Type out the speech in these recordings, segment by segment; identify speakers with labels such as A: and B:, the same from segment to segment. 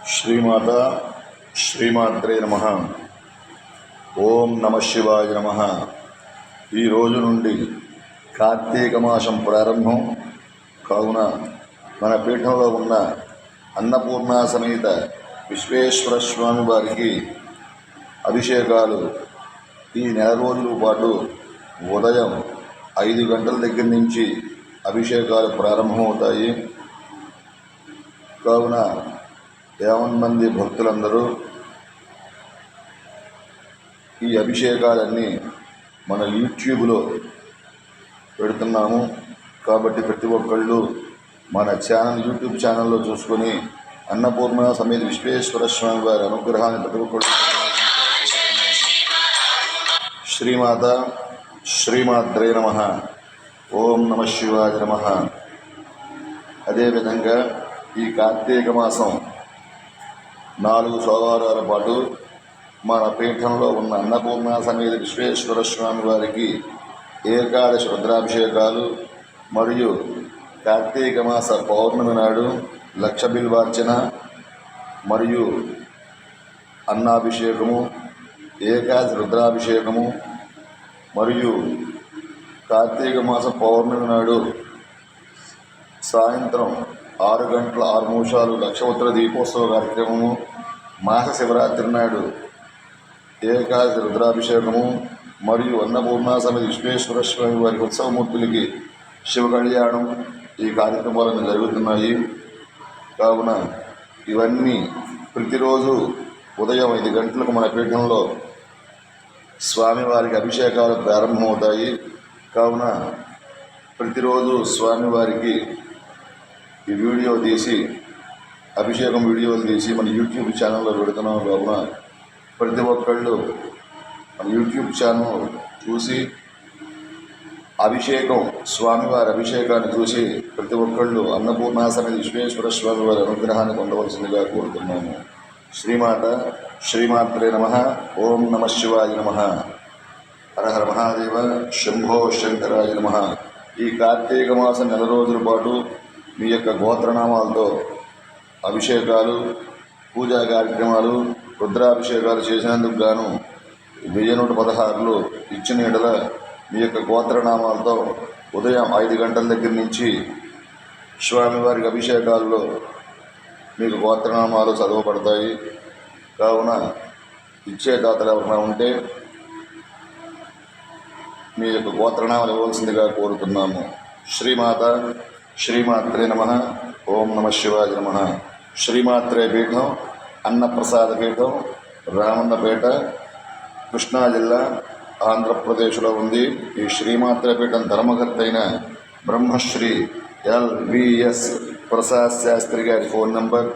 A: శ్రీమాత శ్రీమాత్రే నమః. ఓం నమ శివాయ నమః. ఈ రోజు నుండి కార్తీక మాసం ప్రారంభం కావున మన పీఠంలో ఉన్న అన్నపూర్ణ సమేత విశ్వేశ్వర స్వామి వారికి అభిషేకాలు ఈ నెల రోజుల పాటు ఉదయం 5 గంటల దగ్గర నుంచి అభిషేకాలు ప్రారంభమవుతాయి. కావున 50 మంది భక్తులందరూ ఈ అభిషేకాలన్నీ మన యూట్యూబ్లో పెడుతున్నాము. కాబట్టి ప్రతి ఒక్కళ్ళు మన యూట్యూబ్ ఛానల్లో చూసుకొని అన్నపూర్ణ సమేత విశ్వేశ్వర స్వామి వారి అనుగ్రహాన్ని ప్రతి ఒక్కళ్ళు. శ్రీమాత శ్రీమాత్రే నమః. ఓం నమ శివాయ నమః. అదేవిధంగా ఈ కార్తీక మాసం 4 సోమవారాల పాటు మన పీఠంలో ఉన్న అన్నపూర్ణ సమేత విశ్వేశ్వర స్వామి వారికి ఏకాదశి రుద్రాభిషేకాలు మరియు కార్తీక మాస పౌర్ణమి నాడు లక్ష బిల్వార్చన మరియు అన్నాభిషేకము, ఏకాదశి రుద్రాభిషేకము మరియు కార్తీక మాస పౌర్ణమి నాడు సాయంత్రం 6 గంటల 6 నిమిషాలు లక్షోత్తర దీపోత్సవ కార్యక్రమము, మాస శివరాత్రి నాడు ఏకాదశి రుద్రాభిషేకము మరియు అన్నపూర్ణ సమేత విశ్వేశ్వర స్వామి వారి ఉత్సవమూర్తులకి శివ కళ్యాణం ఈ కార్యక్రమాలను జరుగుతున్నాయి. కావున ఇవన్నీ ప్రతిరోజు ఉదయం 5 గంటలకు మన పీఠంలో స్వామివారికి అభిషేకాలు ప్రారంభమవుతాయి. కావున ప్రతిరోజు స్వామివారికి ఈ వీడియో తీసి అభిషేకం వీడియోలు తీసి మన యూట్యూబ్ ఛానల్లో పెడుతున్నాం. కావున ప్రతి ఒక్కళ్ళు మన యూట్యూబ్ ఛానల్ చూసి స్వామివారి అభిషేకాన్ని చూసి ప్రతి ఒక్కళ్ళు అన్నపూర్ణ సమేత విశ్వేశ్వర స్వామి వారి అనుగ్రహాన్ని పొందవలసిందిగా కోరుతున్నాము. శ్రీమాత శ్రీమాత్రే నమః. ఓం నమ శివాయ నమః. హర హర మహాదేవ. శంభో శంకరాయ నమః. ఈ కార్తీక మాసం 4 రోజుల పాటు మీ యొక్క గోత్రనామాలతో అభిషేకాలు, పూజా కార్యక్రమాలు, రుద్రాభిషేకాలు చేసినందుకు గాను 1116 ఇచ్చిన ఎడల మీ యొక్క గోత్రనామాలతో ఉదయం 5 గంటల దగ్గర నుంచి స్వామివారికి అభిషేకాల్లో మీకు గోత్రనామాలు చదవబడతాయి. కావున ఇచ్చే దాతలు ఎవరైనా ఉంటే మీ యొక్క గోత్రనామాలు ఇవ్వవలసిందిగా కోరుతున్నాము. శ్రీమాత శ్రీమాత్రే నమః. ఓం నమ శివాయ నమః. శ్రీమాత్రే పీఠం అన్నప్రసాద పీఠం రామన్నపేట, కృష్ణా జిల్లా, ఆంధ్రప్రదేశ్లో ఉంది. ఈ శ్రీమాత్రే పీఠం ధర్మకర్త అయిన బ్రహ్మశ్రీ LVS ప్రసాద్ శాస్త్రి గారి ఫోన్ నంబర్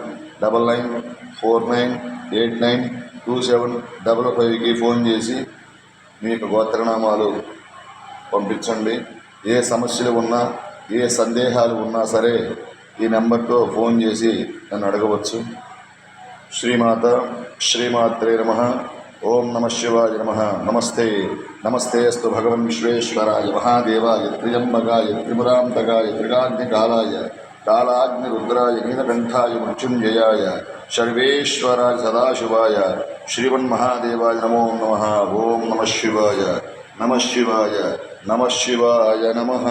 A: 9949892755కి ఫోన్ చేసి మీ యొక్క గోత్రనామాలు పంపించండి. ఏ సమస్యలు ఉన్నా, ఏ సందేహాలు ఉన్నా సరే ఈ నెంబర్తో ఫోన్ చేసి నన్ను అడగవచ్చు. శ్రీమాత శ్రీమాత్రే నమః. ఓం నమ శివాయ నమః. నమస్తే నమస్తే అస్తు భగవన్ విశ్వేశ్వరాయ మహాదేవాయ త్ర్యంబకాయ త్రిపురాంతకాయ త్రికాగ్నికాలాయ కాలాగ్ని రుద్రాయ నీలకంఠాయ మృత్యుంజయాయ సర్వేశ్వరాయ సదాశివాయ శ్రీమన్మహాదేవాయ నమో నమః. ఓం నమ శివాయ నమ శివాయ నమ శివాయ నమః.